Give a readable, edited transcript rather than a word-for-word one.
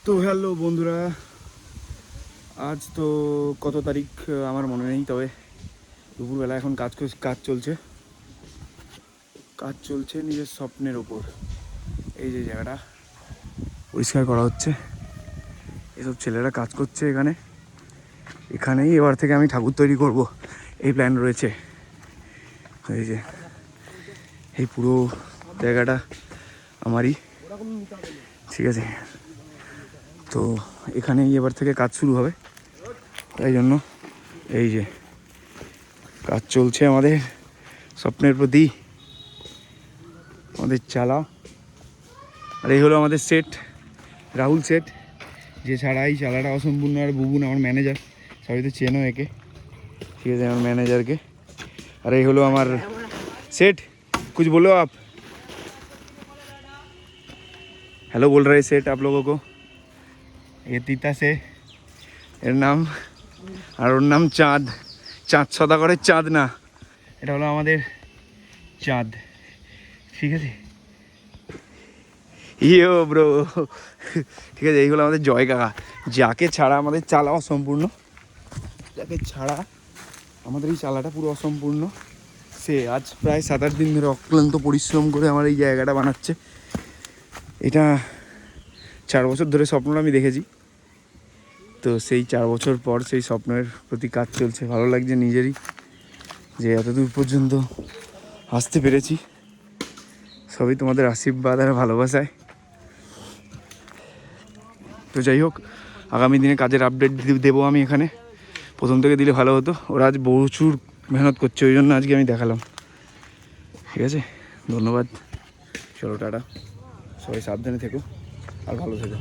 তো হ্যালো বন্ধুরা, আজ তো কত তারিখ আমার মনে নেই, তবে দুপুরবেলা এখন কাজ চলছে নিজের স্বপ্নের ওপর। এই যে জায়গাটা পরিষ্কার করা হচ্ছে, এসব ছেলেরা কাজ করছে এখানেই এবার থেকে আমি ঠাকুর তৈরি করব, এই প্ল্যান রয়েছে। এই যে এই পুরো জায়গাটা আমারই, ঠিক আছে। তো এখানেই এবার থেকে কাজ শুরু হবে, তাই জন্য এই যে কাজ চলছে আমাদের স্বপ্নের প্রতি, আমাদের চালা। আর এই হলো আমাদের সেট, রাহুল সেট, যে ছাড়া এই চালাটা অসম্পূর্ণ। আর বুবুন আমার ম্যানেজার, সবাই তো চেনো একে, ঠিক আছে, আমার ম্যানেজারকে। আর এই হলো আমার सेठ, कुछ बोलो आप। हेलो बोल रहे सेठ आप लोगों को। ये तीता से এর নাম, আর ওর নাম চাঁদ। চাঁদ সদাগরের চাঁদ না, এটা হলো আমাদের চাঁদ, ঠিক আছে। ইয়ে ব্রো, ঠিক আছে। এইগুলো আমাদের জয় কাকা, যাকে ছাড়া আমাদের চালা অসম্পূর্ণ, যাকে ছাড়া আমাদের এই চালাটা পুরো অসম্পূর্ণ। সে আজ প্রায় 7-8 দিন ধরে অক্লান্ত পরিশ্রম করে আমার এই জায়গাটা বানাচ্ছে। এটা 4 বছর ধরে স্বপ্নটা আমি দেখেছি, তো সেই 4 বছর পর সেই স্বপ্নের প্রতি কাজ চলছে। ভালো লাগছে নিজেরই যে এতদূর পর্যন্ত আসতে পেরেছি, সবই তোমাদের আশীর্বাদ আর ভালোবাসায়। তো যাই হোক, আগামী দিনে কাজের আপডেট দেবো আমি এখানে, প্রথম থেকে দিলে ভালো হতো। ওরা আজ প্রচুর মেহনত করছে, ওই জন্য আজকে আমি দেখালাম, ঠিক আছে। ধন্যবাদ, চলো টাটা, সবাই সাবধানে থেকো আর ভালো থেকো।